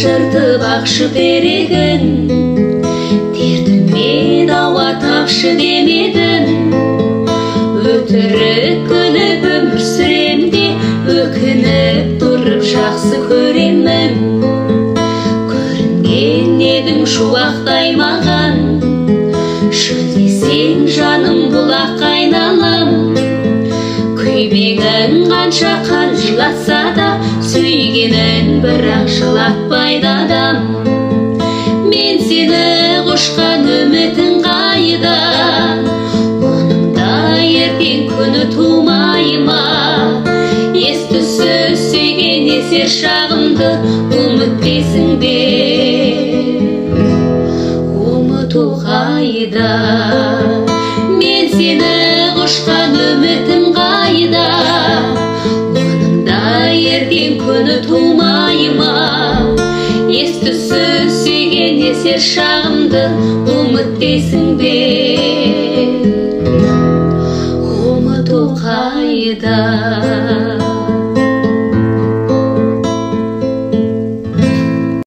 жыртып ақшы берегін, дертіме дауа тапшы демедім. Өтірік күліп өмір сүремде, өкініп тұрып жақсы көремін. Көрінген едің шуақтай маған, шөл десең жаным бұлақ айналам. Күйбеңің қанша жылатса да, сүйгенін бірақ жылатпайды адам. Мен сені құшқан үмітің қайда, оның да ертең күні тумай ма? Ес-түссіз сүйген есер шағымды ұмытпайсың бе? Ұмыту қайда? Мен сені құшқан үмітім қайда, оның да ертең күні тумай ма? Ес-түссіз сүйген есер шағымды ұмытпайсың бе? Ұмыту қайда?